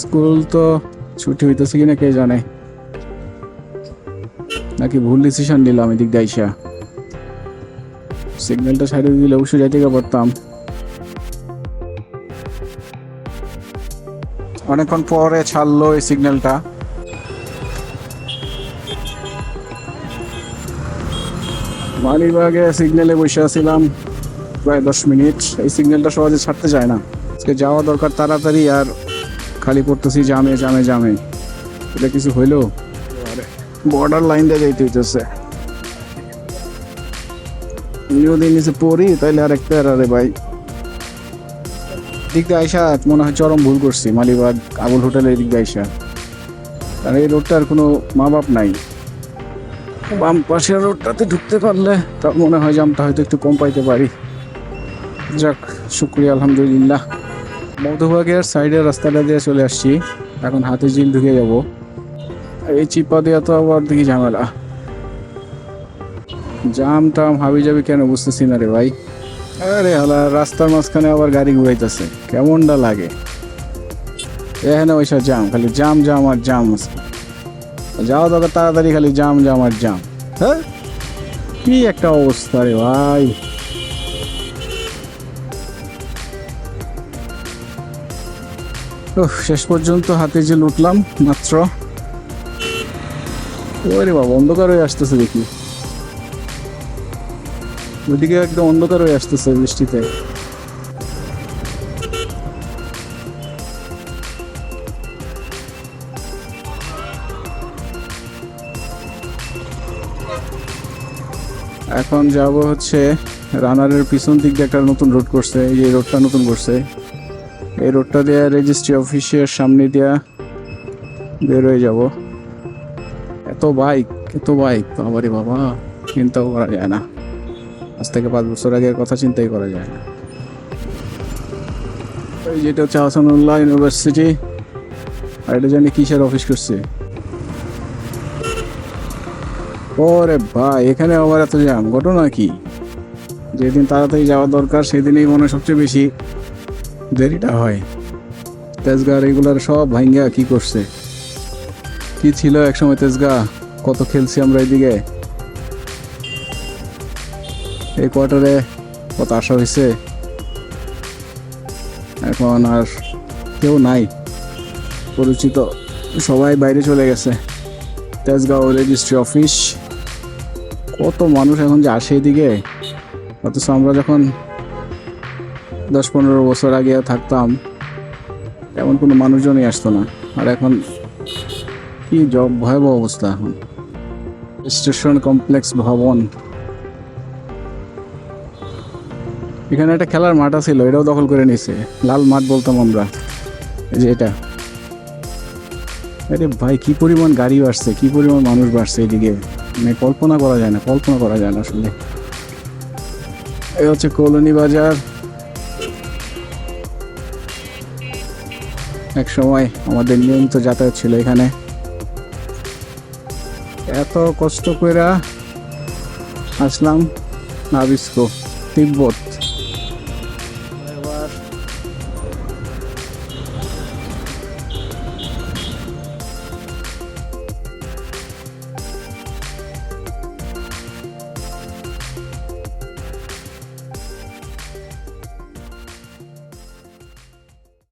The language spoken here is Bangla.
স্কুল তো ছুটি হইতেছে কিনা কে জানে, নাকি ভুল ডিসিশন নিলাম এদিক দিয়ে আইসা। সিগন্যালটা সাইডে দিলে অবশ্যই যাইতে পারতাম। অনেকক্ষণ পরে ছাড়লো এই সিগন্যালটা। মালিবাগে সিগন্যালে বসে আছিলাম প্রায় 10 মিনিট। এই সিগন্যালটা সহজে ছাড়তে চায় না। আজকে যাওয়া দরকার তাড়াতাড়ি, আর খালি পড়তেছি জামে জামে জামে। এটা কিছু হইলো? বর্ডার লাইন দিয়ে যাইতে হইতেছে। যদি নিচে পড়ি তাইলে আর একটা রে ভাই। দিক দিয়ে আইসা মনে হয় চরম ভুল করছি। মালিবাগ আবুল হোটেলের দিক দিয়ে আইসা, আর এই রোডটার কোনো মা বাপ নাই। বাম পাশের রোডটাতে ঢুকতে পারলে তা মনে হয় জামটা হয়তো একটু কম পাইতে পারি। যাক, শুক্রিয়া, আলহামদুলিল্লাহ। মধুবাগের সাইডের রাস্তাটা দিয়ে চলে আসছি। এখন হাতিঝিল ঢুকে যাব। এই চিপা দেওয়া তো আবার দেখি ঝামেলা। জাম টাম হাবি যাবি কেন বুঝতেছি না রে ভাই। আরে হালা, রাস্তার মাঝখানে আবার গাড়ি ঘুরাইতেছে, কেমনটা লাগে। এখানে ওইসব জাম, খালি জাম জাম আর জাম। যাওয়া দরকার তাড়াতাড়ি, খালি জাম জাম আর জাম। হ্যাঁ, কি একটা অবস্থা রে ভাই। শেষ পর্যন্ত হাতিঝিল উঠলাম মাত্র। ওরে বাবা, অন্ধকার হয়ে আসতেছে দেখি। ওইদিকে একদম অন্ধকার হয়ে আসতেছে বৃষ্টিতে। এখন যাব হচ্ছে রানারের পিছন দিক দিয়ে একটা নতুন রোড করছে। এই যে রোডটা নতুন করছে, এই রোডটা দিয়ে রেজিস্ট্রি অফিসের সামনে দিয়া বের হয়ে যাব। এত বাইক বাবারে বাবা, চিন্তাও করা যায় না। আজ থেকে 5 বছর আগের কথা চিন্তাই করা যায় না। এই যেটা হচ্ছে আহসানুল্লাহ ইউনিভার্সিটি, আর এটা জানি কিসের অফিস করছে। ওরে ভাই, এখানে আবার এত জ্যাম, ঘটনা কি? যেদিন তাড়াতাড়ি যাওয়া দরকার সেদিনই মনে সবচেয়ে বেশি দেরিটা হয়। তেজগা রেগুলার সব ভাঙ্গা কি করছে। কি ছিল একসময় তেজগা, কত খেলছি আমরা এদিকে। এই কোয়ার্টারে কত আশা হয়েছে, এখন আর কেউ নাই পরিচিত, সবাই বাইরে চলে গেছে। তেজগাঁও রেজিস্ট্রি অফিস, কত মানুষ এখন যে আসে এদিকে। অথচ আমরা যখন 10-15 বছর আগে থাকতাম এমন কোনো মানুষজনই আসতো না। আর এখন কি ভয়াবহ অবস্থা। এখন স্টেশন কমপ্লেক্স ভবন, এখানে একটা খেলার মাঠ ছিল, এটাও দখল করে নিছে। লাল মাঠ বলতাম আমরা, এই যে এটা। আরে ভাই, কি পরিমাণ গাড়ি বাড়ছে, কি পরিমাণ মানুষ বাড়ছে এদিকে, মানে কল্পনা করা যায় না আসলে। এই হচ্ছে কলোনি বাজার। এক সময় আমাদের নিয়মিত যাতায়াত ছিল এখানে। এত কষ্ট করে আসলাম নাবিস্কো, তিব্বত।